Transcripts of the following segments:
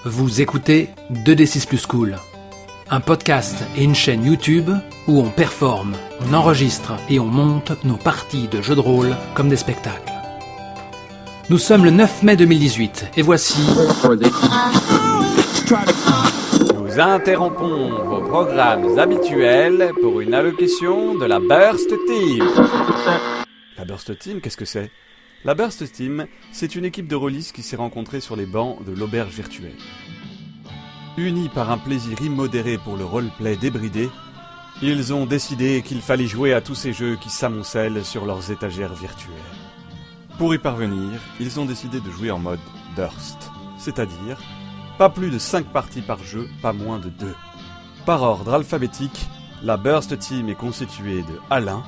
Vous écoutez 2D6 Plus Cool, un podcast et une chaîne YouTube où on performe, on enregistre et on monte nos parties de jeux de rôle comme des spectacles. Nous sommes le 9 mai 2018 et voici... Nous interrompons vos programmes habituels pour une allocution de la Burst Team. La Burst Team, qu'est-ce que c'est ? La Burst Team, c'est une équipe de rôlistes qui s'est rencontrée sur les bancs de l'auberge virtuelle. Unis par un plaisir immodéré pour le roleplay débridé, ils ont décidé qu'il fallait jouer à tous ces jeux qui s'amoncellent sur leurs étagères virtuelles. Pour y parvenir, ils ont décidé de jouer en mode Burst, c'est-à-dire pas plus de 5 parties par jeu, pas moins de 2. Par ordre alphabétique, la Burst Team est constituée de Alain,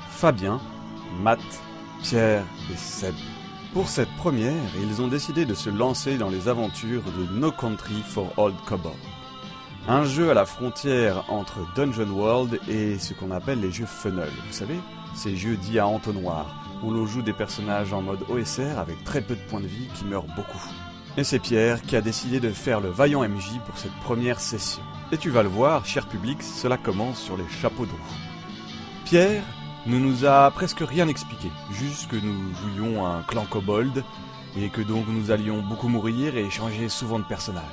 Fabien, Matt, Pierre et Seb. Pour cette première, ils ont décidé de se lancer dans les aventures de No Country for Old Kobolds. Un jeu à la frontière entre Dungeon World et ce qu'on appelle les jeux funnel. Vous savez, ces jeux dits à entonnoir, où l'on joue des personnages en mode OSR avec très peu de points de vie qui meurent beaucoup. Et c'est Pierre qui a décidé de faire le vaillant MJ pour cette première session. Et tu vas le voir, cher public, cela commence sur les chapeaux de roue. Pierre ne nous a presque rien expliqué, juste que nous jouions un clan kobold et que donc nous allions beaucoup mourir et changer souvent de personnage.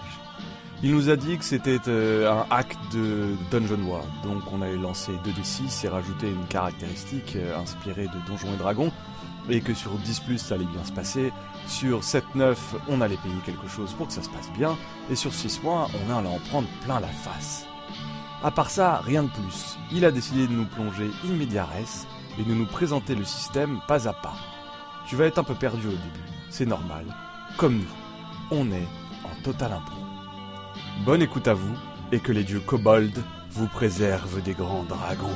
Il nous a dit que c'était un hack de Dungeon World, donc on avait lancé 2D6 et rajouté une caractéristique inspirée de Donjons et Dragons, et que sur 10+, ça allait bien se passer, sur 7-9, on allait payer quelque chose pour que ça se passe bien, et sur 6 mois, on allait en prendre plein la face. À part ça, rien de plus. Il a décidé de nous plonger in media res et de nous présenter le système pas à pas. Tu vas être un peu perdu au début, c'est normal. Comme nous, on est en total impro. Bonne écoute à vous, et que les dieux kobolds vous préservent des grands dragons.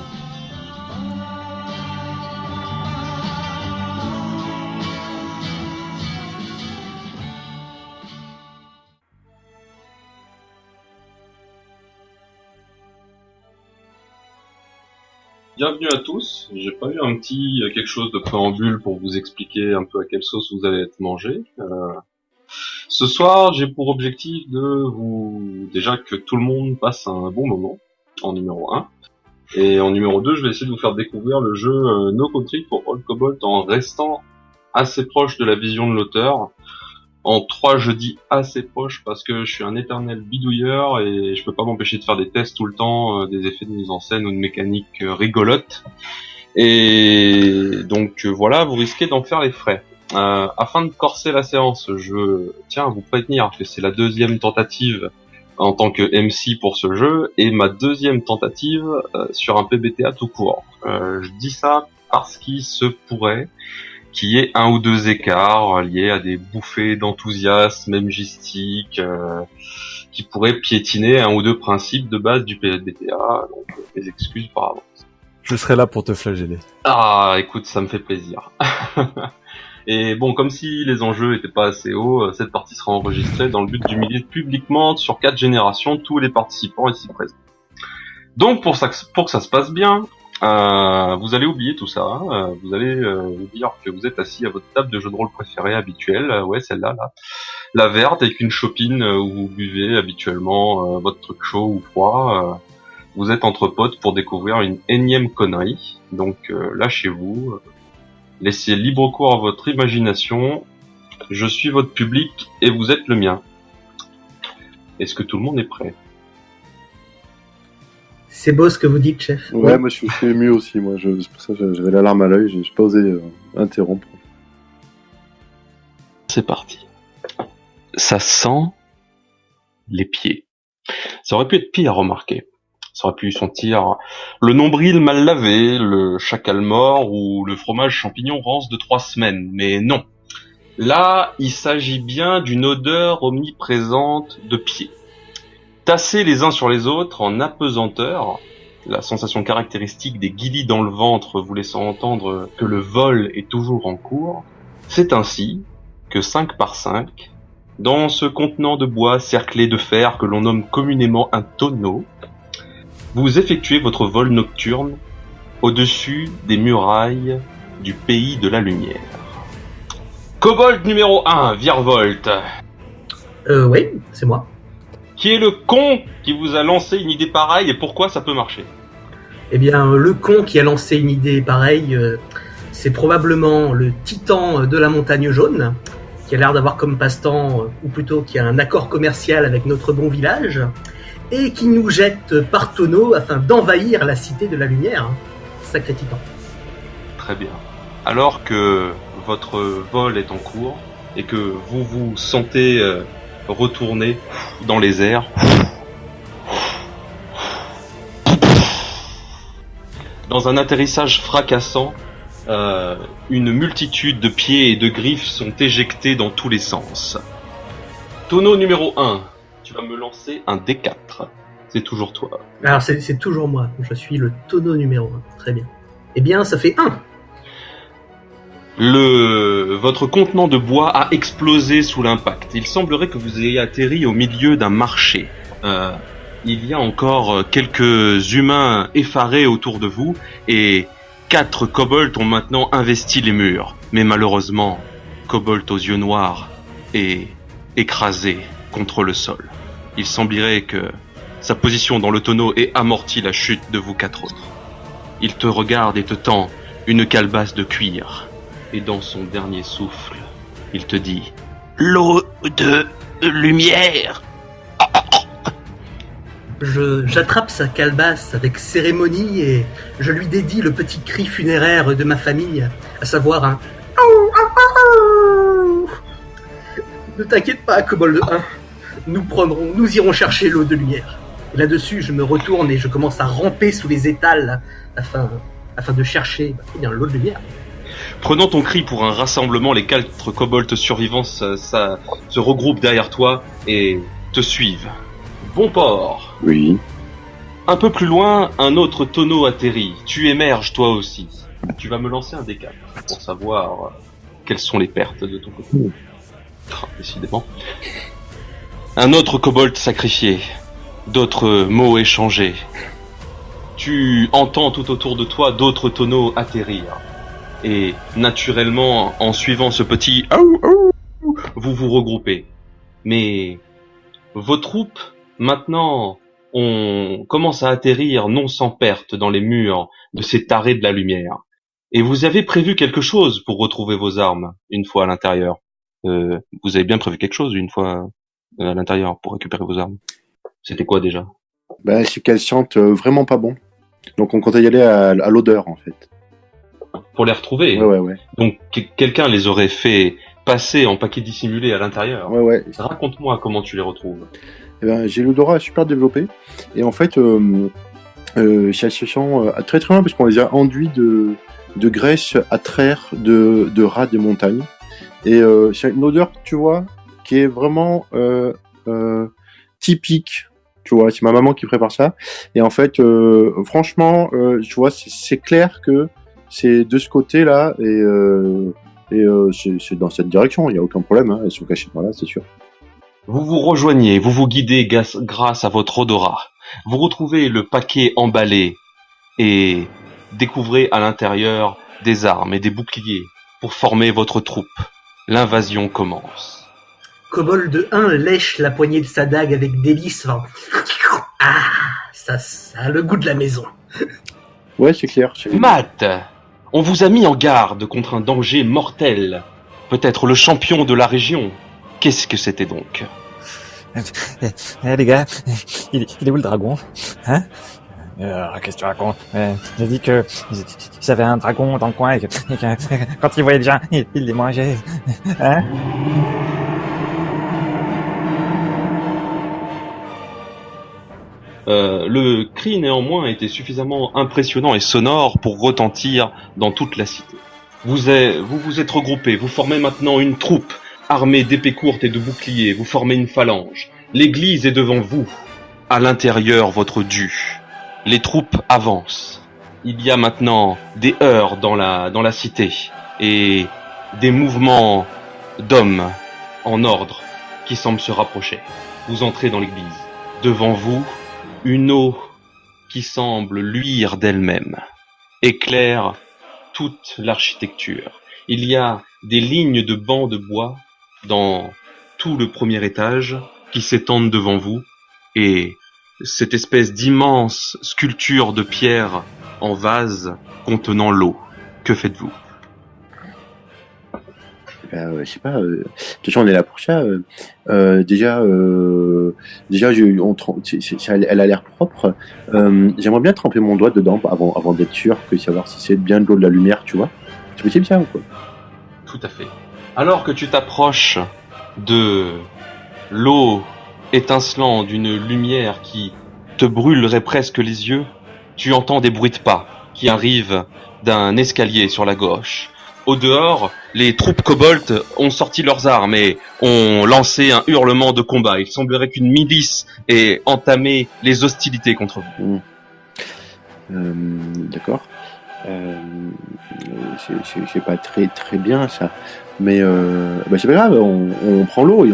Bienvenue à tous. J'ai pas eu quelque chose de préambule pour vous expliquer un peu à quelle sauce vous allez être mangé. Ce soir, j'ai pour objectif déjà que tout le monde passe un bon moment, en numéro 1. Et en numéro 2, je vais essayer de vous faire découvrir le jeu No Country for Old Kobolds en restant assez proche de la vision de l'auteur. En 3, je dis assez proche parce que je suis un éternel bidouilleur et je peux pas m'empêcher de faire des tests tout le temps, des effets de mise en scène ou de mécanique rigolote. Et donc voilà, vous risquez d'en faire les frais. Afin de corser la séance, je tiens à vous prévenir que c'est la deuxième tentative en tant que MC pour ce jeu et ma deuxième tentative sur un PBTA tout court. Je dis ça parce qu'il se pourrait qu'il y ait un ou deux écarts liés à des bouffées d'enthousiasme MJistique qui pourraient piétiner un ou deux principes de base du PBTA, donc mes excuses par avance. Je serai là pour te flageller. Ah, écoute, ça me fait plaisir. Et bon, comme si les enjeux étaient pas assez hauts, cette partie sera enregistrée dans le but d'humilier publiquement sur 4 générations tous les participants ici présents. Donc pour que ça se passe bien, vous allez oublier tout ça, vous allez vous dire que vous êtes assis à votre table de jeu de rôle préférée habituelle, ouais celle-là, là, la verte avec une chopine où vous buvez habituellement votre truc chaud ou froid, vous êtes entre potes pour découvrir une énième connerie, donc lâchez-vous, laissez libre cours à votre imagination, je suis votre public et vous êtes le mien. Est-ce que tout le monde est prêt ? C'est beau ce que vous dites, chef. Ouais, moi je suis ému aussi, moi. C'est pour ça que j'avais la larme à l'œil, j'ai pas osé interrompre. C'est parti. Ça sent les pieds. Ça aurait pu être pire, remarquez. Ça aurait pu sentir le nombril mal lavé, le chacal mort ou le fromage champignon rance de 3 semaines. Mais non. Là, il s'agit bien d'une odeur omniprésente de pieds. Tassés les uns sur les autres en apesanteur, la sensation caractéristique des guilis dans le ventre vous laissant entendre que le vol est toujours en cours, c'est ainsi que 5 par 5, dans ce contenant de bois cerclé de fer que l'on nomme communément un tonneau, vous effectuez votre vol nocturne au-dessus des murailles du pays de la lumière. Kobold numéro 1, Virevolt. Oui, c'est moi. Qui est le con qui vous a lancé une idée pareille et pourquoi ça peut marcher? Eh bien, le con qui a lancé une idée pareille, c'est probablement le titan de la montagne jaune, qui a l'air d'avoir comme passe-temps, ou plutôt qui a un accord commercial avec notre bon village, et qui nous jette par tonneaux afin d'envahir la cité de la lumière. Sacré titan. Très bien. Alors que votre vol est en cours et que vous vous sentez retourner dans les airs, dans un atterrissage fracassant, une multitude de pieds et de griffes sont éjectés dans tous les sens. Tonneau numéro 1, tu vas me lancer un D4. C'est toujours toi. Alors, c'est toujours moi. Je suis le tonneau numéro 1. Très bien. Eh bien, ça fait 1. Votre contenant de bois a explosé sous l'impact. Il semblerait que vous ayez atterri au milieu d'un marché. Il y a encore quelques humains effarés autour de vous et 4 kobolds ont maintenant investi les murs. Mais malheureusement, Kobold aux yeux noirs est écrasé contre le sol. Il semblerait que sa position dans le tonneau ait amorti la chute de vous 4 autres. Il te regarde et te tend une calebasse de cuir. Et dans son dernier souffle, il te dit « L'eau de lumière !» J'attrape sa calebasse avec cérémonie et je lui dédie le petit cri funéraire de ma famille, à savoir un « Aou, aou, aou !» Ne t'inquiète pas, Kobold 1, nous irons chercher l'eau de lumière. Et là-dessus, je me retourne et je commence à ramper sous les étals afin de chercher l'eau de lumière. Prenant ton cri pour un rassemblement, les 4 kobolds survivants se regroupent derrière toi et te suivent. Bon port. Oui. Un peu plus loin, un autre tonneau atterrit. Tu émerges toi aussi. Tu vas me lancer un D4 pour savoir quelles sont les pertes de ton côté. Décidément. Un autre kobold sacrifié. D'autres mots échangés. Tu entends tout autour de toi d'autres tonneaux atterrir. Et naturellement, en suivant ce petit « Aou, aou », vous vous regroupez. Mais vos troupes, maintenant, on commence à atterrir non sans perte dans les murs de ces tarés de la lumière. Et vous avez prévu quelque chose pour retrouver vos armes une fois à l'intérieur. Vous avez bien prévu quelque chose une fois à l'intérieur pour récupérer vos armes. C'était quoi déjà? Bah, c'est qu'elles sentent vraiment pas bon. Donc on comptait y aller à l'odeur en fait. Pour les retrouver. Ouais. Donc quelqu'un les aurait fait passer en paquet dissimulé à l'intérieur. Ouais. Raconte-moi comment tu les retrouves. Eh ben, j'ai l'odorat super développé et en fait, ça se sent très très bien parce qu'on les a enduits de graisse à traire de rats des montagnes et c'est une odeur, tu vois, qui est vraiment typique. Tu vois, c'est ma maman qui prépare ça et en fait, franchement, tu vois, c'est clair que c'est de ce côté-là et c'est dans cette direction. Il y a aucun problème. Hein, elles sont cachées par là, c'est sûr. Vous vous rejoignez, vous vous guidez grâce à votre odorat. Vous retrouvez le paquet emballé et découvrez à l'intérieur des armes et des boucliers pour former votre troupe. L'invasion commence. Kobold 1 lèche la poignée de sa dague avec délice. Ah, ça a le goût de la maison. Ouais, c'est clair. Matt, on vous a mis en garde contre un danger mortel. Peut-être le champion de la région. Qu'est-ce que c'était donc? Les gars, il est où le dragon? Hein? Qu'est-ce que tu racontes? J'ai dit que ils avaient un dragon dans le coin et que quand ils voyaient des gens, ils les mangeaient. Hein? Le cri néanmoins était suffisamment impressionnant et sonore pour retentir dans toute la cité. Vous vous êtes regroupés, vous formez maintenant une troupe armée d'épées courtes et de boucliers, vous formez une phalange. L'église est devant vous, à l'intérieur votre dû. Les troupes avancent. Il y a maintenant des heurts dans la cité et des mouvements d'hommes en ordre qui semblent se rapprocher. Vous entrez dans l'église. Devant vous, une eau qui semble luire d'elle-même éclaire toute l'architecture. Il y a des lignes de bancs de bois dans tout le premier étage qui s'étendent devant vous et cette espèce d'immense sculpture de pierre en vase contenant l'eau. Que faites-vous? Je sais pas. De toute façon, on est là pour ça. Déjà, elle a l'air propre. J'aimerais bien tremper mon doigt dedans avant d'être sûr que savoir si c'est bien de l'eau de la lumière, tu vois. C'est possible ça ou quoi? Tout à fait. Alors que tu t'approches de l'eau étincelant d'une lumière qui te brûlerait presque les yeux, tu entends des bruits de pas qui arrivent d'un escalier sur la gauche. Au dehors, les troupes kobolds ont sorti leurs armes et ont lancé un hurlement de combat. Il semblerait qu'une milice ait entamé les hostilités contre vous. D'accord. C'est pas très bien ça. Mais c'est pas grave, on prend l'eau et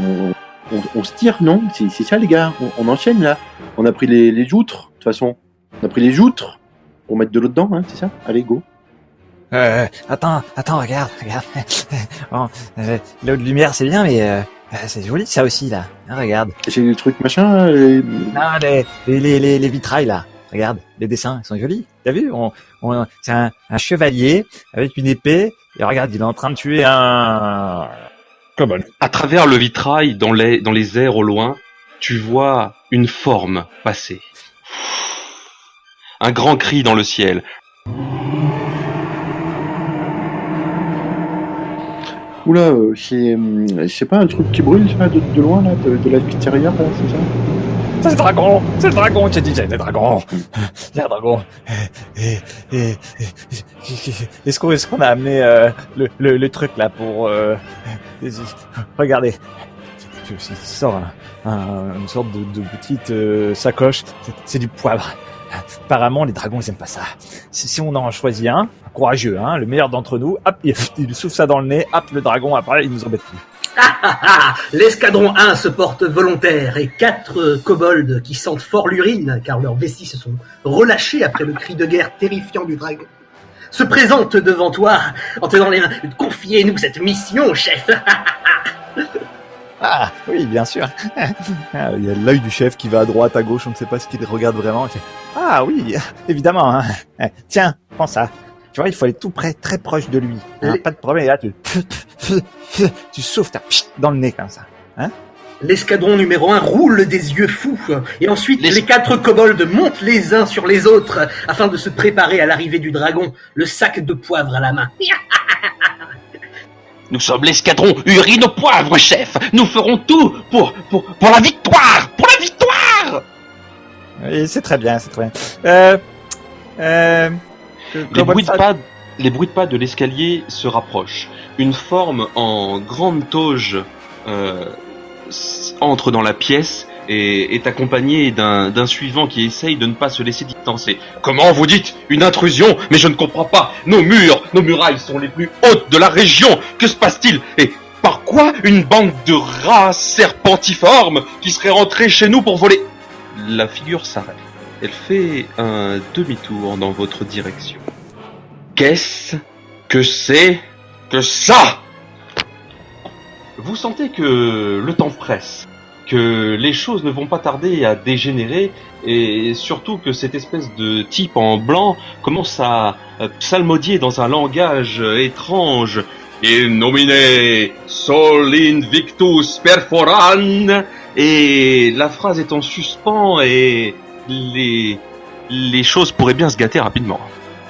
on se tire, non? C'est ça les gars, on enchaîne là. On a pris les outres, de toute façon. On a pris les outres pour mettre de l'eau dedans, hein, c'est ça? Allez, go. Attends, regarde. Bon, l'eau de lumière c'est bien, mais c'est joli ça aussi là. Hein, regarde. C'est des trucs machin. Non, les vitrailles là. Regarde, les dessins, ils sont jolis. T'as vu? C'est un chevalier avec une épée. Et regarde, il est en train de tuer un kobold. À travers le vitrail, dans les airs au loin, tu vois une forme passer. Un grand cri dans le ciel. Oula, c'est pas un truc qui brûle ça de loin là, de l'extérieur là, c'est ça? C'est le dragon, tu dis, c'est le dragon. C'est le dragon. Est-ce qu'on a amené le truc là pour... Regardez. Tu sors une sorte de petite sacoche. C'est du poivre. Apparemment, les dragons, ils aiment pas ça. Si on en choisit un courageux, hein, le meilleur d'entre nous, hop, il souffle ça dans le nez, hop, le dragon, après, il nous embête plus. L'escadron 1 se porte volontaire et 4 kobolds qui sentent fort l'urine, car leurs vessies se sont relâchées après le cri de guerre terrifiant du dragon, se présentent devant toi en tenant les mains. Confiez-nous cette mission, chef. Ah, oui, bien sûr. Il y a l'œil du chef qui va à droite, à gauche, on ne sait pas ce qu'il regarde vraiment. Il fait, ah oui, évidemment. Hein. Tiens, prends ça. Tu vois, il faut aller tout près, très proche de lui. Hein, pas de problème. Et là, tu souffles dans le nez comme ça. Hein. L'escadron numéro 1 roule des yeux fous. Et ensuite, les 4 kobolds montent les uns sur les autres afin de se préparer à l'arrivée du dragon, le sac de poivre à la main. Nous sommes l'escadron urine au poivre, chef. Nous ferons tout pour la victoire. Pour la victoire. Oui, c'est très bien, c'est très bien. Les bruits de pas de l'escalier se rapprochent. Une forme en grande toge entre dans la pièce et est accompagné d'un suivant qui essaye de ne pas se laisser distancer. Comment vous dites une intrusion? Mais je ne comprends pas. Nos murailles sont les plus hautes de la région. Que se passe-t-il? Et par quoi une bande de rats serpentiformes qui serait rentrée chez nous pour voler? La figure s'arrête. Elle fait un demi-tour dans votre direction. Qu'est-ce que c'est que ça? Vous sentez que le temps presse, que les choses ne vont pas tarder à dégénérer, et surtout que cette espèce de type en blanc commence à psalmodier dans un langage étrange. In nomine sol invictus perforan, et la phrase est en suspens et les choses pourraient bien se gâter rapidement.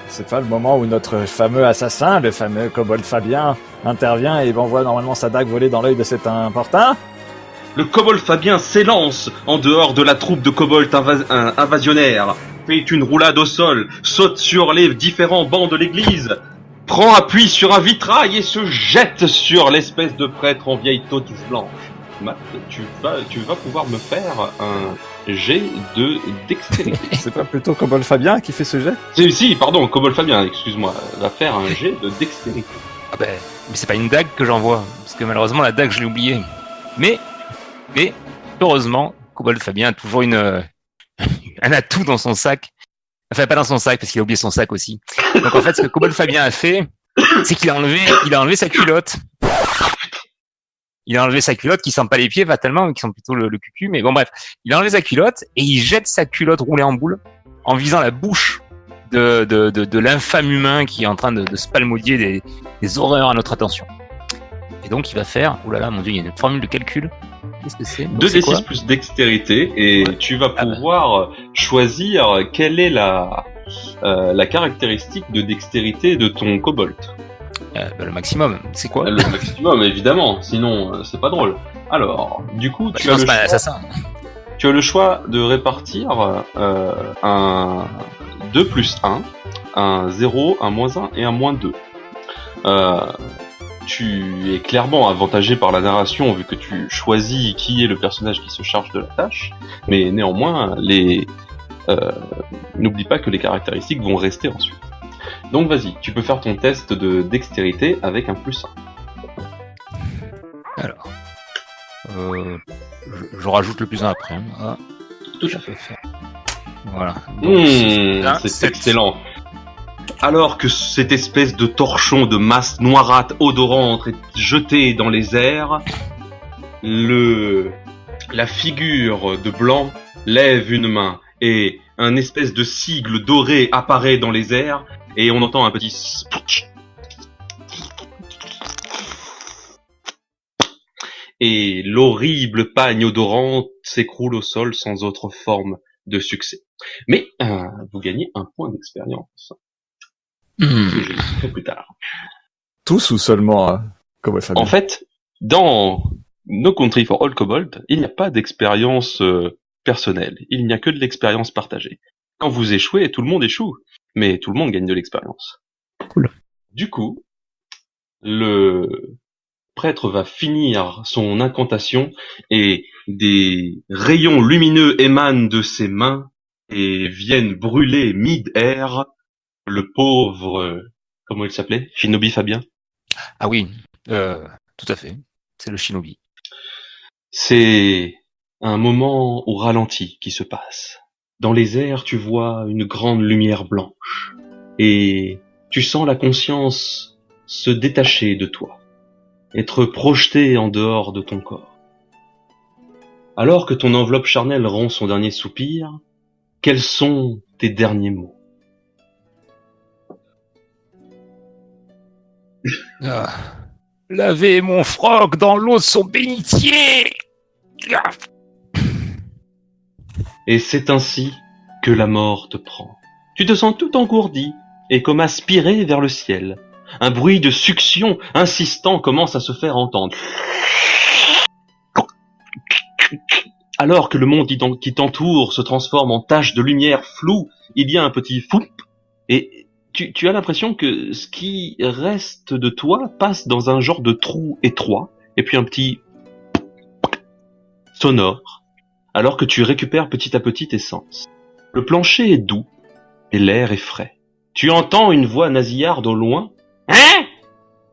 C'est pas le moment où notre fameux assassin, le fameux kobold Fabien, intervient et envoie normalement sa dague voler dans l'œil de cet importun? Le kobold Fabien s'élance en dehors de la troupe de kobolds invasionnaires, fait une roulade au sol, saute sur les différents bancs de l'église, prend appui sur un vitrail et se jette sur l'espèce de prêtre en vieille totus blanche. Matt, tu vas pouvoir me faire un jet de dextérité. C'est pas plutôt kobold Fabien qui fait ce jet? Si, pardon, kobold Fabien, excuse-moi, va faire un jet de dextérité. Ah ben, mais c'est pas une dague que j'envoie, parce que malheureusement la dague je l'ai oubliée. Mais heureusement, kobold Fabien a toujours un atout dans son sac. Enfin, pas dans son sac, parce qu'il a oublié son sac aussi. Donc en fait, ce que kobold Fabien a fait, c'est qu'il a enlevé sa culotte. il a enlevé sa culotte, qui sent pas les pieds fatalement, qui sont plutôt le cucu, mais bon bref, il a enlevé sa culotte et il jette sa culotte roulée en boule en visant la bouche de l'infâme humain qui est en train de se palmodier des horreurs à notre attention. Et donc il va faire, oh là là mon dieu, il y a une formule de calcul. Qu'est-ce que c'est? 2d6 plus dextérité et tu vas pouvoir choisir quelle est la caractéristique de dextérité de ton kobold. Le maximum, c'est quoi? Le maximum, évidemment, sinon c'est pas drôle. Alors, du coup, tu as le choix de répartir un 2 plus 1, un 0, un moins 1 et un moins 2. Tu es clairement avantagé par la narration vu que tu choisis qui est le personnage qui se charge de la tâche, mais néanmoins, n'oublie pas que les caractéristiques vont rester ensuite. Donc vas-y, tu peux faire ton test de dextérité avec un plus 1. Alors, je rajoute le plus 1 après. Ah, tout à fait. Voilà. C'est excellent. Alors que cette espèce de torchon de masse noirâtre odorante est jetée dans les airs, la figure de blanc lève une main et un espèce de sigle doré apparaît dans les airs et on entend un petit splotch. Et l'horrible pagne odorante s'écroule au sol sans autre forme de succès. Mais vous gagnez un point d'expérience. Je l'expliquerai plus tard. Tous ou seulement comme En fait, dans No Country for All Kobold, il n'y a pas d'expérience personnelle. Il n'y a que de l'expérience partagée. Quand vous échouez, tout le monde échoue, mais tout le monde gagne de l'expérience. Cool. Du coup, le prêtre va finir son incantation et des rayons lumineux émanent de ses mains et viennent brûler mid-air le pauvre... comment il s'appelait? Shinobi Fabien? Ah oui, tout à fait. C'est le Shinobi. C'est un moment au ralenti qui se passe. Dans les airs, tu vois une grande lumière blanche. Et tu sens la conscience se détacher de toi. Être projetée en dehors de ton corps. Alors que ton enveloppe charnelle rend son dernier soupir, quels sont tes derniers mots? Lavez mon froc dans l'eau de son bénitier. Et c'est ainsi que la mort te prend. Tu te sens tout engourdi et comme aspiré vers le ciel. Un bruit de succion insistant commence à se faire entendre. Alors que le monde qui t'entoure se transforme en taches de lumière floue, il y a un petit foup et tu as l'impression que ce qui reste de toi passe dans un genre de trou étroit, et puis un petit sonore, alors que tu récupères petit à petit tes sens. Le plancher est doux, et l'air est frais. Tu entends une voix nasillarde au loin. Hein?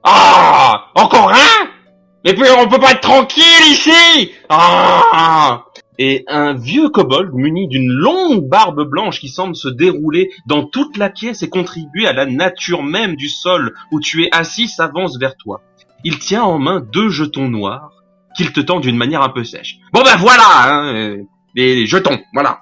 Ah! Encore un? Mais puis on peut pas être tranquille ici! Ah! Et un vieux kobold muni d'une longue barbe blanche qui semble se dérouler dans toute la pièce et contribuer à la nature même du sol où tu es assis s'avance vers toi. Il tient en main 2 jetons noirs qu'il te tend d'une manière un peu sèche. Bon ben voilà, les jetons, voilà.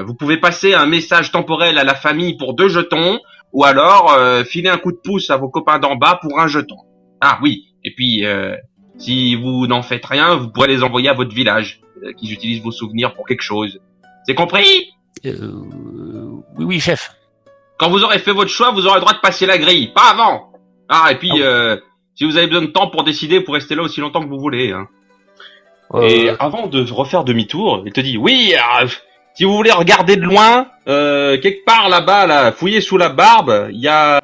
Vous pouvez passer un message temporel à la famille pour 2 jetons, ou alors filer un coup de pouce à vos copains d'en bas pour 1 jeton. Ah oui, et puis si vous n'en faites rien, vous pourrez les envoyer à votre village, qu'ils utilisent vos souvenirs pour quelque chose. C'est compris? Oui, chef. Quand vous aurez fait votre choix, vous aurez le droit de passer la grille, pas avant. Ah, et puis, si vous avez besoin de temps pour décider, vous pouvez rester là aussi longtemps que vous voulez. Hein. Et avant de refaire demi-tour, il te dit, oui, si vous voulez regarder de loin, quelque part là-bas, là, fouillez sous la barbe, il y a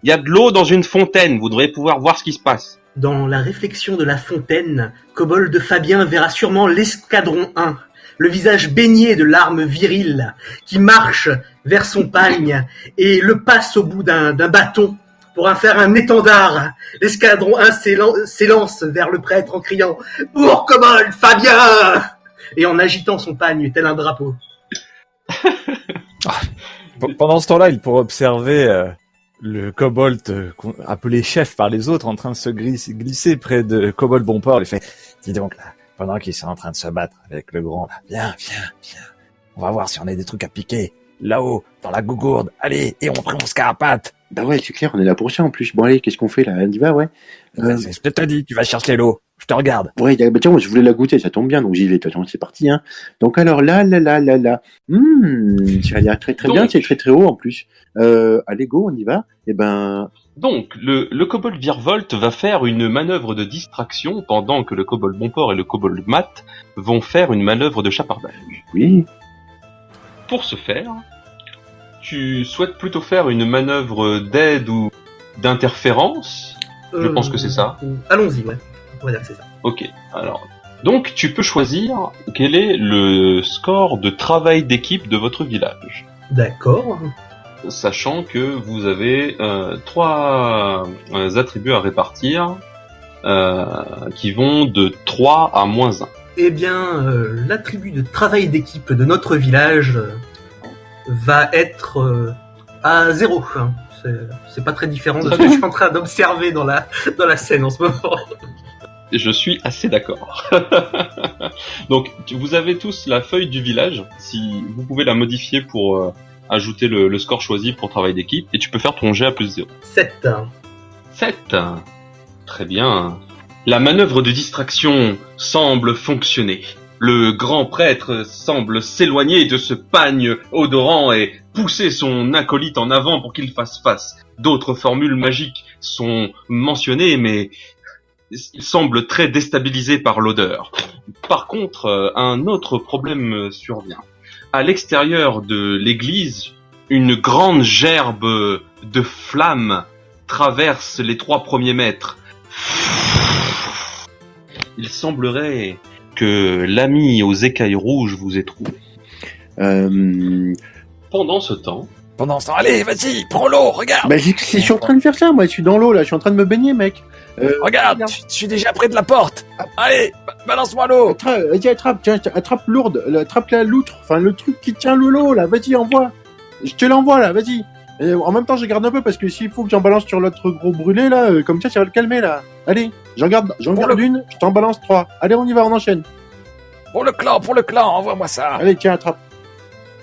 de l'eau dans une fontaine, vous devrez pouvoir voir ce qui se passe. Dans la réflexion de la fontaine, Kobold Fabien verra sûrement l'escadron 1, le visage baigné de larmes viriles, qui marche vers son pagne et le passe au bout d'un bâton pour en faire un étendard. L'escadron 1 s'élance vers le prêtre en criant « Pour Kobold Fabien !» et en agitant son pagne tel un drapeau. Pendant ce temps-là, il pourrait observer Le kobold, appelé chef par les autres, en train de se glisser près de Kobold Bonport, lui fait « Dis donc, là, pendant qu'ils sont en train de se battre avec le grand, là, viens. On va voir si on a des trucs à piquer. Là-haut, dans la gougourde. Allez, et on prend mon scarapate. » Bah ouais, c'est clair, on est là pour ça en plus. Bon allez, qu'est-ce qu'on fait là? On y va, ouais. C'est ce que je te dis, tu vas chercher l'eau. Je te regarde. Ouais, bah tiens, moi je voulais la goûter, ça tombe bien, donc j'y vais. Attention, c'est parti, hein. Donc alors là. Ça a l'air très bien, c'est très haut en plus. Allez, go, on y va. Et ben... Donc, le kobold virevolte va faire une manœuvre de distraction pendant que le kobold Bonport et le kobold Mat vont faire une manœuvre de chapardage. Oui. Pour ce faire, tu souhaites plutôt faire une manœuvre d'aide ou d'interférence? Je pense que c'est ça. Allons-y, ouais. On va dire que c'est ça. Ok, alors... Donc, tu peux choisir quel est le score de travail d'équipe de votre village. D'accord. Sachant que vous avez 3 attributs à répartir qui vont de 3 à -1. Eh bien, l'attribut de travail d'équipe de notre village va être à 0. Hein. C'est pas très différent de ce que je suis en train d'observer dans la scène en ce moment. Je suis assez d'accord. Donc, vous avez tous la feuille du village. Si vous pouvez la modifier pour ajouter le score choisi pour travail d'équipe, et tu peux faire ton jet à +0. 7. 7. Très bien. La manœuvre de distraction semble fonctionner. Le grand prêtre semble s'éloigner de ce pagne odorant et pousser son acolyte en avant pour qu'il fasse face. D'autres formules magiques sont mentionnées, mais il semble très déstabilisé par l'odeur. Par contre, un autre problème survient. À l'extérieur de l'église, une grande gerbe de flammes traverse les 3 premiers mètres. Il semblerait que l'ami aux écailles rouges vous ait trouvé. Pendant ce temps, allez, vas-y, prends l'eau, regarde. Bah, je suis en train de faire ça, moi, je suis dans l'eau, là, je suis en train de me baigner, mec. Regarde, je suis déjà près de la porte. Allez, balance-moi l'eau. Attrape lourde, attrape la loutre, enfin, le truc qui tient l'eau, là, vas-y, envoie. Je te l'envoie, là, vas-y. Et en même temps, je garde un peu, parce que s'il faut que j'en balance sur l'autre gros brûlé, là, comme ça va le calmer, là. Allez, j'en garde une, je t'en balance 3. Allez, on y va, on enchaîne. Pour le clan, envoie-moi ça. Allez, tiens, attrape.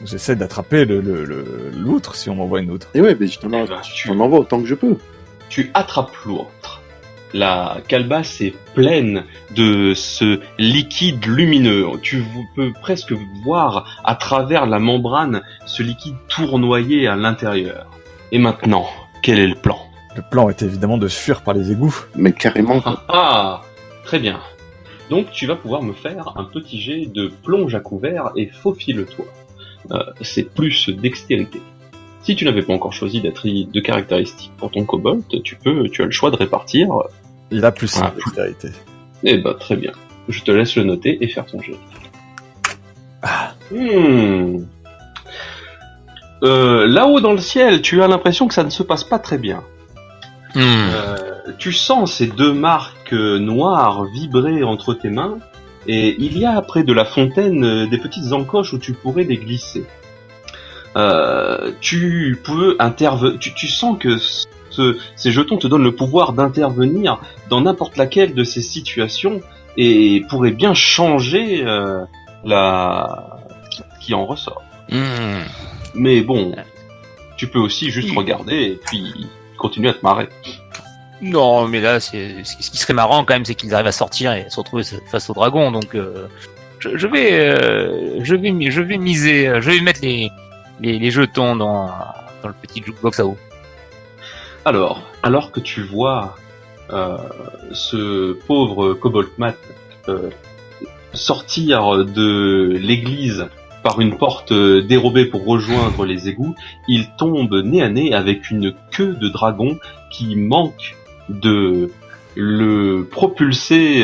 J'essaie d'attraper l'outre, si on m'envoie une outre. Et ouais, mais je t'en envoie autant que je peux. Tu attrapes l'outre. La calebasse est pleine de ce liquide lumineux. Tu peux presque voir à travers la membrane ce liquide tournoyer à l'intérieur. Et maintenant, quel est le plan? Le plan est évidemment de fuir par les égouts. Mais carrément. Ah, très bien. Donc tu vas pouvoir me faire un petit jet de plonge à couvert et faufile-toi. C'est plus dextérité. Si tu n'avais pas encore choisi de caractéristiques pour ton kobold, tu as le choix de répartir. Il a plus dextérité. Eh ben très bien. Je te laisse le noter et faire ton jet. Là-haut dans le ciel, tu as l'impression que ça ne se passe pas très bien. Tu sens ces 2 marques noires vibrer entre tes mains, et il y a près de la fontaine des petites encoches où tu pourrais les glisser. Tu peux tu sens que ces jetons te donnent le pouvoir d'intervenir dans n'importe laquelle de ces situations et pourraient bien changer qui en ressort. Mais bon, tu peux aussi juste regarder et puis continuer à te marrer. Non, mais là, ce qui serait marrant quand même, c'est qu'ils arrivent à sortir et se retrouver face au dragon. Donc, je vais miser, je vais mettre les jetons dans le petit jukebox à eau. Alors que tu vois ce pauvre Kobold Mat sortir de l'église par une porte dérobée pour rejoindre les égouts, il tombe nez à nez avec une queue de dragon qui manque de le propulser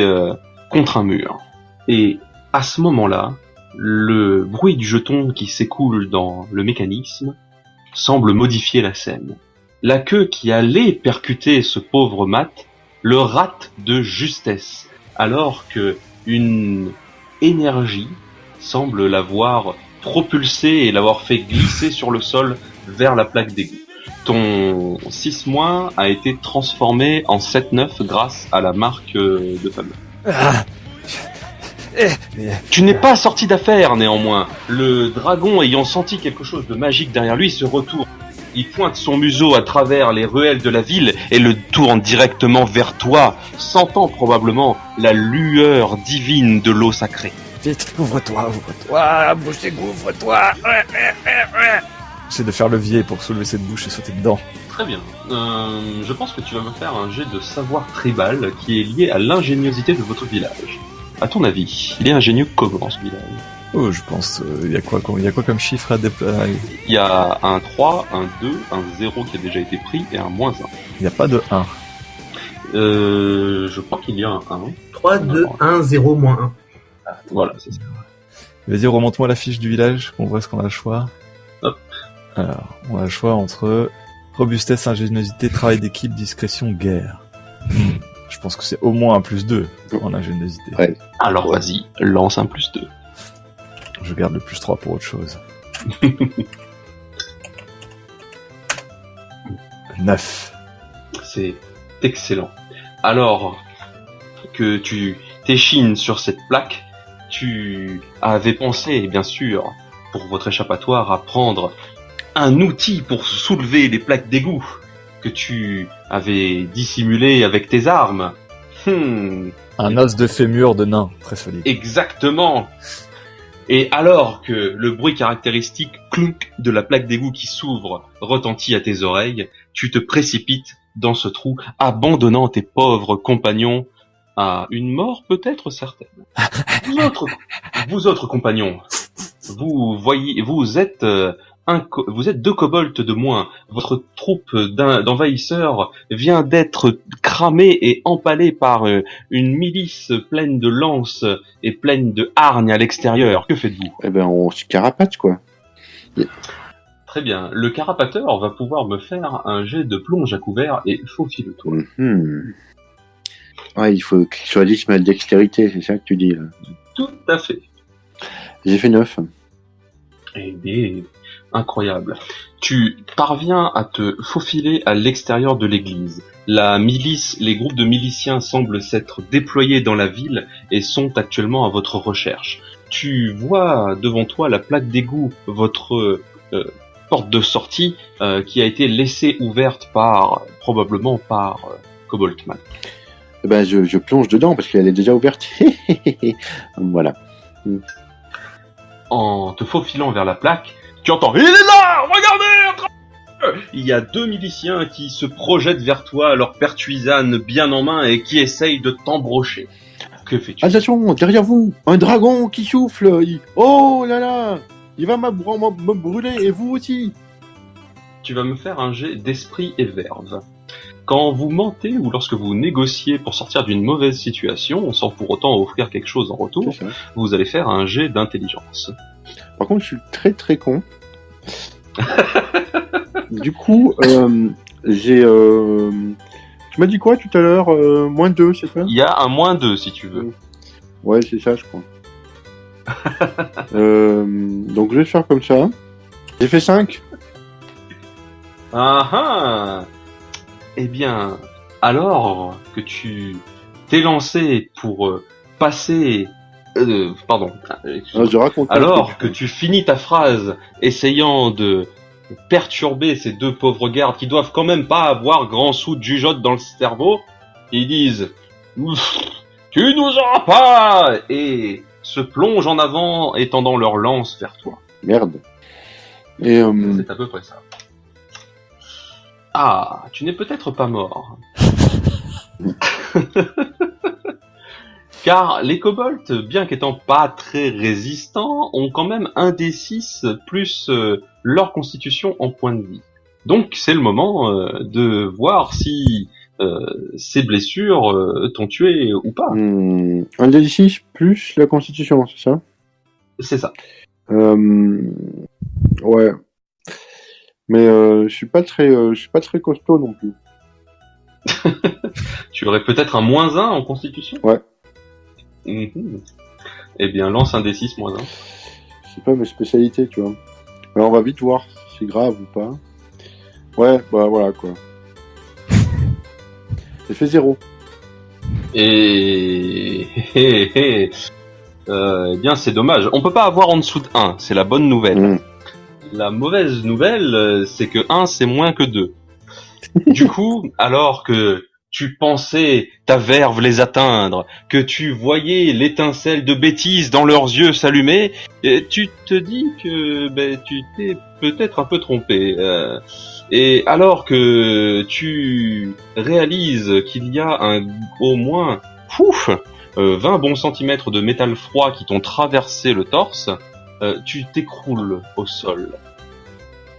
contre un mur. Et à ce moment-là, le bruit du jeton qui s'écoule dans le mécanisme semble modifier la scène. La queue qui allait percuter ce pauvre Mat le rate de justesse, alors que une énergie semble l'avoir propulsé et l'avoir fait glisser sur le sol vers la plaque d'égout. Ton 6- a été transformé en 7-9 grâce à la marque de famille. Tu n'es pas sorti d'affaire néanmoins. Le dragon, ayant senti quelque chose de magique derrière lui, se retourne. Il pointe son museau à travers les ruelles de la ville et le tourne directement vers toi, sentant probablement la lueur divine de l'eau sacrée. Vite, ouvre-toi, bouche d'égout, ouvre-toi. J'essaie de faire levier pour soulever cette bouche et sauter dedans. Très bien. Je pense que tu vas me faire un jet de savoir tribal qui est lié à l'ingéniosité de votre village. À ton avis, il est ingénieux comment ce village? Oh, je pense, il y a quoi comme chiffre à déployer? Il y a un 3, un 2, un 0 qui a déjà été pris et un -1. Il n'y a pas de 1. Je crois qu'il y a un 1. 3, 2, 1, 0, -1. Voilà, c'est ça. Vas-y, remonte-moi la fiche du village, qu'on voit ce qu'on a le choix. Hop. Alors, on a le choix entre robustesse, ingéniosité, travail d'équipe, discrétion, guerre. Je pense que c'est au moins un +2 en ingéniosité. Ouais. Alors vas-y, lance un +2. Je garde le +3 pour autre chose. 9. C'est excellent. Alors que tu t'échines sur cette plaque, tu avais pensé, bien sûr, pour votre échappatoire, à prendre un outil pour soulever les plaques d'égout que tu avais dissimulé avec tes armes. Un os de fémur de nain, très solide. Exactement. Et alors que le bruit caractéristique clunk de la plaque d'égout qui s'ouvre retentit à tes oreilles, tu te précipites dans ce trou, abandonnant tes pauvres compagnons à une mort peut-être certaine. Vous autres compagnons, vous êtes vous êtes 2 kobolds de moins. Votre troupe d'envahisseurs vient d'être cramée et empalée par une milice pleine de lances et pleine de hargnes à l'extérieur. Que faites-vous? Eh ben, on se carapate, quoi. Très bien. Le carapateur va pouvoir me faire un jet de plonge à couvert et faufile-toi. Ouais, il faut qu'il choisisse ma dextérité, c'est ça que tu dis, là. Tout à fait. J'ai fait 9. Eh bien, incroyable. Tu parviens à te faufiler à l'extérieur de l'église. La milice, les groupes de miliciens semblent s'être déployés dans la ville et sont actuellement à votre recherche. Tu vois devant toi la plaque d'égout, votre porte de sortie, qui a été laissée ouverte probablement par Coboltman. Eh ben, je plonge dedans parce qu'elle est déjà ouverte. Voilà. En te faufilant vers la plaque, tu entends « Il est là! Regardez! » Il y a 2 miliciens qui se projettent vers toi, leur pertuisane bien en main et qui essayent de t'embrocher. Que fais-tu? Attention, derrière vous, un dragon qui souffle. Oh là là! Il va me brûler et vous aussi. Tu vas me faire un jet d'esprit et verve. Quand vous mentez ou lorsque vous négociez pour sortir d'une mauvaise situation, sans pour autant offrir quelque chose en retour, vous allez faire un jet d'intelligence. Par contre, je suis très très con. Du coup, j'ai... Tu m'as dit quoi tout à l'heure? -2, c'est ça? Il y a un -2 si tu veux. Ouais, c'est ça, je crois. Donc je vais faire comme ça. J'ai fait 5. Ah ah! Eh bien, alors que tu t'es lancé pour passer... pardon. Je raconte alors que tu finis ta phrase essayant de perturber ces 2 pauvres gardes qui doivent quand même pas avoir grand sou de jugeote dans le cerveau, ils disent « Tu nous auras pas !» et se plongent en avant, étendant leur lance vers toi. Merde. Et c'est à peu près ça. Ah, tu n'es peut-être pas mort. Car les kobolds, bien qu'étant pas très résistants, ont quand même un des 6 plus leur constitution en points de vie. Donc c'est le moment de voir si ces blessures t'ont tué ou pas. Un des 6 plus la constitution, c'est ça? C'est ça. Ouais. Mais je suis pas très costaud non plus. Tu aurais peut-être un -1 en constitution? Ouais. Eh bien, lance un D6 -1. C'est pas mes spécialités, tu vois. Alors on va vite voir si c'est grave ou pas. Ouais, bah voilà quoi. J'ai fait 0. Et eh bien c'est dommage. On peut pas avoir en dessous de 1, c'est la bonne nouvelle. Mm. La mauvaise nouvelle, c'est que 1 c'est moins que 2. Du coup, alors que tu pensais ta verve les atteindre, que tu voyais l'étincelle de bêtise dans leurs yeux s'allumer, tu te dis que tu t'es peut-être un peu trompé. Et alors que tu réalises qu'il y a au moins 20 bons centimètres de métal froid qui t'ont traversé le torse, tu t'écroules au sol.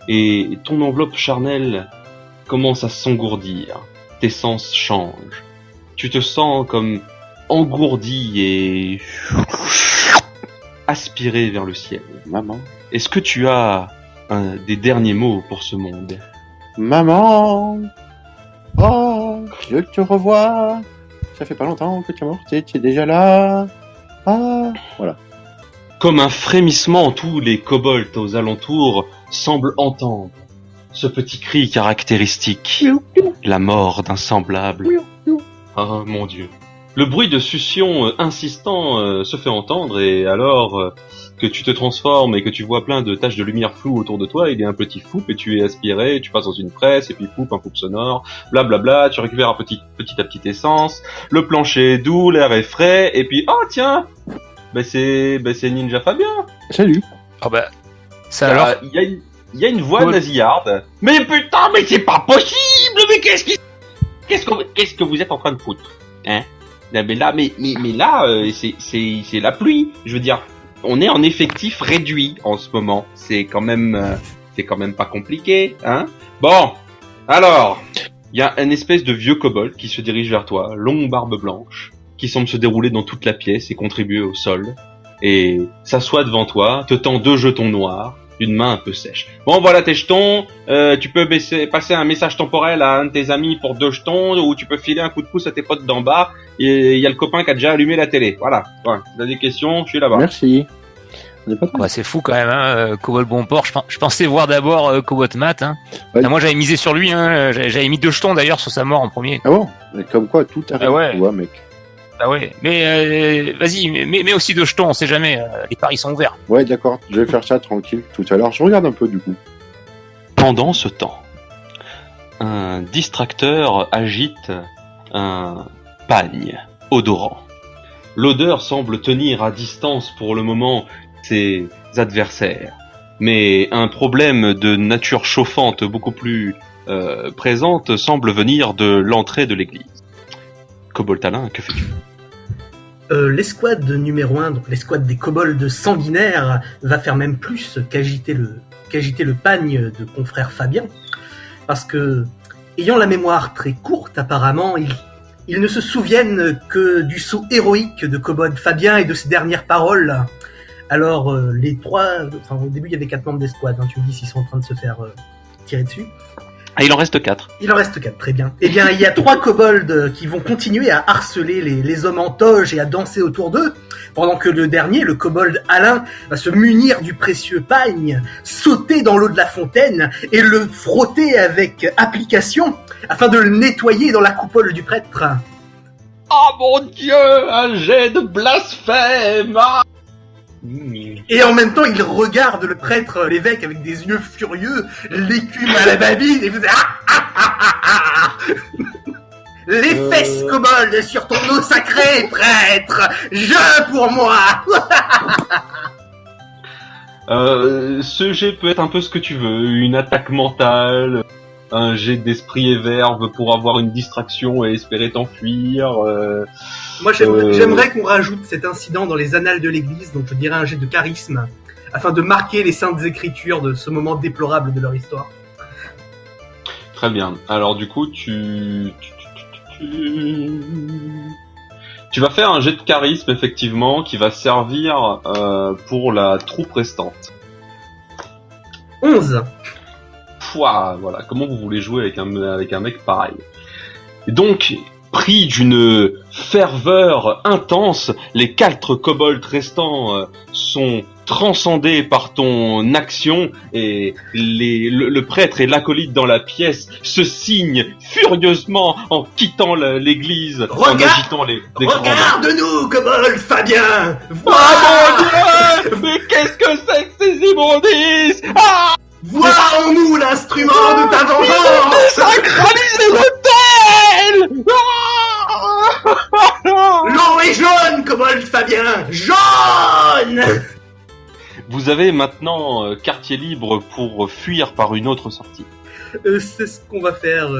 Et ton enveloppe charnelle commence à s'engourdir. Tes sens changent. Tu te sens comme engourdi et aspiré vers le ciel. Maman. Est-ce que tu as des derniers mots pour ce monde? Maman. Oh, je te revois. Ça fait pas longtemps que tu es morte et tu es déjà là. Ah, voilà. Comme un frémissement, tous les kobolds aux alentours semblent entendre ce petit cri caractéristique. La mort d'un semblable. Oh mon Dieu. Le bruit de succion insistant se fait entendre et alors que tu te transformes et que tu vois plein de taches de lumière floues autour de toi, il y a un petit foup et tu es aspiré, tu passes dans une presse et puis foup, un foup sonore, blablabla, tu récupères petit à petit essence, le plancher est doux, l'air est frais et puis oh tiens, c'est Ninja Fabien. Salut. Oh bah, ça alors. Il y a une voix Cool. nasillarde. Mais putain, mais c'est pas possible, mais qu'est-ce que vous êtes en train de foutre, hein? Mais là, c'est la pluie. Je veux dire, on est en effectif réduit en ce moment. C'est quand même pas compliqué, hein? Bon, alors, il y a une espèce de vieux kobold qui se dirige vers toi, longue barbe blanche, qui semble se dérouler dans toute la pièce et contribuer au sol, et s'assoit devant toi, te tend 2 jetons noirs, d'une main un peu sèche. Bon, voilà tes jetons, tu peux passer un message temporel à un de tes amis pour 2 jetons, ou tu peux filer un coup de pouce à tes potes d'en bas, et il y a le copain qui a déjà allumé la télé. Voilà. Ouais. Si t'as des questions, je suis là-bas. Merci. On est pas Bah, c'est fou quand même, hein, Cobalt Bonport. Je pensais voir d'abord Cobalt Matt. Hein. Ouais. Moi, j'avais misé sur lui. Hein. J'avais mis 2 jetons d'ailleurs sur sa mort en premier. Ah bon? Mais comme quoi, tout arrive, Ah ouais. tu vois, mec. Ah ouais. Mais vas-y, mais aussi 2 jetons. On sait jamais. Les paris sont ouverts. Ouais, d'accord. Je vais faire ça tranquille tout à l'heure. Je regarde un peu, du coup. Pendant ce temps, un distracteur agite un pagne odorant. L'odeur semble tenir à distance pour le moment ses adversaires, mais un problème de nature chauffante beaucoup plus présente semble venir de l'entrée de l'église. Coboltalin, que fais-tu? L'escouade numéro 1, donc l'escouade des kobolds sanguinaires, va faire même plus qu'agiter le pagne de confrère Fabien, parce que, ayant la mémoire très courte apparemment, ils ne se souviennent que du saut héroïque de kobold Fabien et de ses dernières paroles. Alors les 3, au début il y avait 4 membres d'escouade, hein, tu me dis s'ils sont en train de se faire tirer dessus. Ah, il en reste 4. Il en reste 4, très bien. Eh bien, il y a 3 kobolds qui vont continuer à harceler les hommes en toge et à danser autour d'eux, pendant que le dernier, le kobold Alain, va se munir du précieux pagne, sauter dans l'eau de la fontaine et le frotter avec application afin de le nettoyer dans la coupole du prêtre. Oh mon Dieu, un jet de blasphème! Ah Et en même temps, il regarde le prêtre, l'évêque, avec des yeux furieux, l'écume à la babine, et vous les fesses kobolds sur ton eau sacrée, prêtre! Je pour moi! Ce jet peut être un peu ce que tu veux, une attaque mentale, un jet d'esprit et verve pour avoir une distraction et espérer t'enfuir. Moi, j'aimerais qu'on rajoute cet incident dans les annales de l'église, donc je dirais un jet de charisme, afin de marquer les saintes écritures de ce moment déplorable de leur histoire. Très bien. Alors du coup, tu vas faire un jet de charisme, effectivement, qui va servir pour la troupe restante. 11. Pouah, voilà, comment vous voulez jouer avec un mec pareil. Et donc, pris d'une ferveur intense, les 4 kobolds restants sont transcendé par ton action et le prêtre et l'acolyte dans la pièce se signent furieusement en quittant l'église, en agitant les grands mains. Regarde-nous, Kobold Fabien. Ah mon Dieu! Mais qu'est-ce que c'est que ces immondices? Ah! Vois-nous l'instrument de ta vengeance. Sacraliser l'autel! L'eau est jaune, Kobold Fabien. Jaune. Vous avez maintenant quartier libre pour fuir par une autre sortie. C'est ce qu'on va faire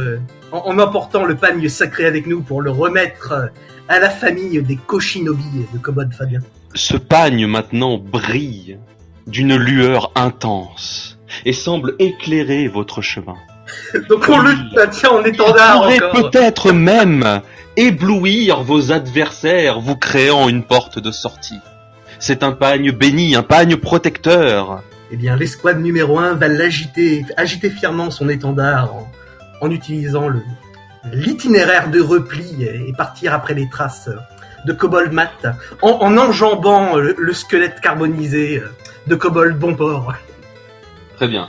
en emportant le pagne sacré avec nous pour le remettre à la famille des Koshinobi de Kobold Fabien. Ce pagne maintenant brille d'une lueur intense et semble éclairer votre chemin. Donc on le tient en étendard Vous encore. pourrez peut-être même éblouir vos adversaires, vous créant une porte de sortie. C'est un pagne béni, un pagne protecteur. Eh bien, l'escouade numéro 1 va agiter fièrement son étendard en utilisant l'itinéraire de repli et partir après les traces de Kobold Mat en enjambant le squelette carbonisé de Kobold Bonport. Très bien.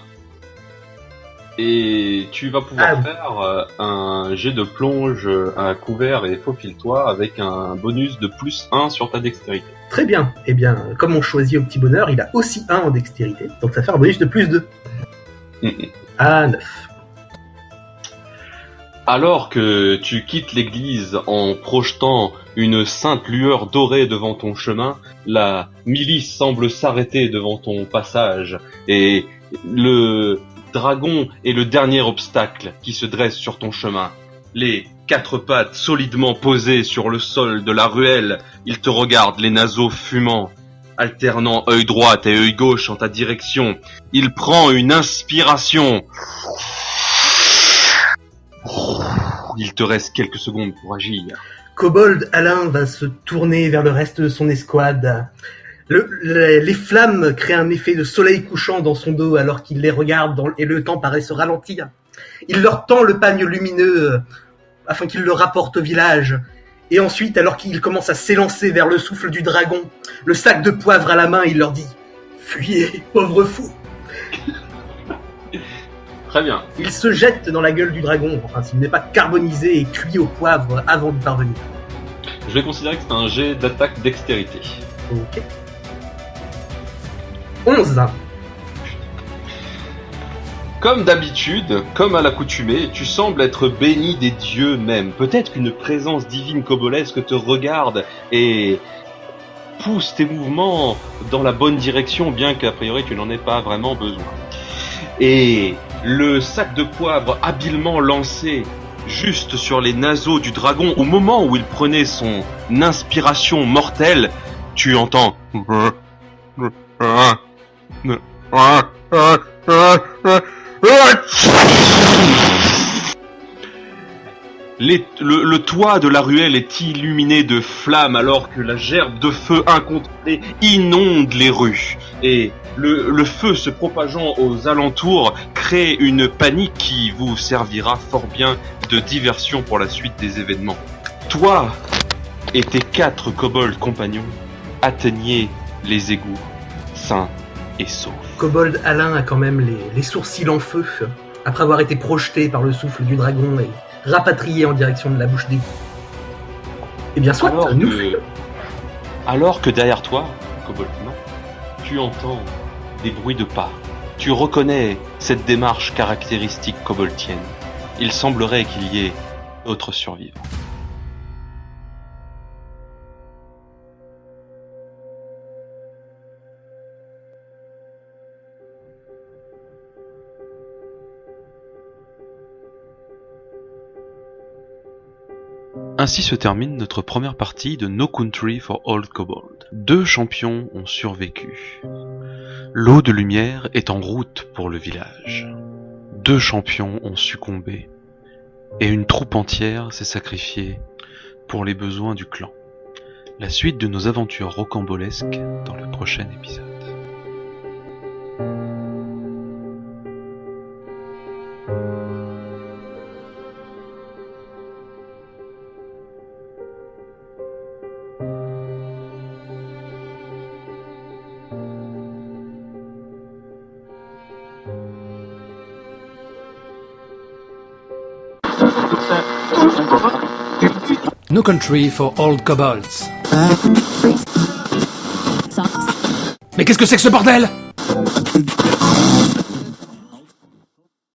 Et tu vas pouvoir faire un jet de plonge à couvert et faufile-toi avec un bonus de +1 sur ta dextérité. Très bien. Eh bien, comme on choisit au petit bonheur, il a aussi 1 en dextérité, donc ça fait un bonus de +2. À 9. Alors que tu quittes l'église en projetant une sainte lueur dorée devant ton chemin, la milice semble s'arrêter devant ton passage et le dragon est le dernier obstacle qui se dresse sur ton chemin. Les 4 pattes solidement posées sur le sol de la ruelle, il te regarde, les naseaux fumants, alternant œil droit et œil gauche en ta direction. Il prend une inspiration. Il te reste quelques secondes pour agir. Kobold Alain va se tourner vers le reste de son escouade. Les flammes créent un effet de soleil couchant dans son dos alors qu'il les regarde et le temps paraît se ralentir. Il leur tend le pagne lumineux afin qu'il le rapporte au village. Et ensuite, alors qu'il commence à s'élancer vers le souffle du dragon, le sac de poivre à la main, il leur dit « Fuyez, pauvres fous !» Très bien. Il se jette dans la gueule du dragon, enfin s'il n'est pas carbonisé et cuit au poivre avant de parvenir. Je vais considérer que c'est un jet d'attaque dextérité. Ok. 11. Comme d'habitude, comme à l'accoutumée, tu sembles être béni des dieux même. Peut-être qu'une présence divine kobolesque te regarde et pousse tes mouvements dans la bonne direction, bien qu'a priori tu n'en aies pas vraiment besoin. Et le sac de poivre habilement lancé juste sur les naseaux du dragon, au moment où il prenait son inspiration mortelle, tu entends... Le toit de la ruelle est illuminé de flammes alors que la gerbe de feu incontrôlée inonde les rues. Et le feu se propageant aux alentours crée une panique qui vous servira fort bien de diversion pour la suite des événements. Toi et tes 4 kobolds compagnons atteignez les égouts sains et saufs. Kobold Alain a quand même les sourcils en feu après avoir été projeté par le souffle du dragon et rapatrié en direction de la bouche d'égout. Eh bien, soit, alors que derrière toi, Kobold, tu entends des bruits de pas. Tu reconnais cette démarche caractéristique koboldienne. Il semblerait qu'il y ait d'autres survivants. Ainsi se termine notre première partie de No Country for Old Kobold. 2 champions ont survécu. L'eau de lumière est en route pour le village. 2 champions ont succombé. Et une troupe entière s'est sacrifiée pour les besoins du clan. La suite de nos aventures rocambolesques dans le prochain épisode. No Country for Old Kobolds. Mais qu'est-ce que c'est que ce bordel ?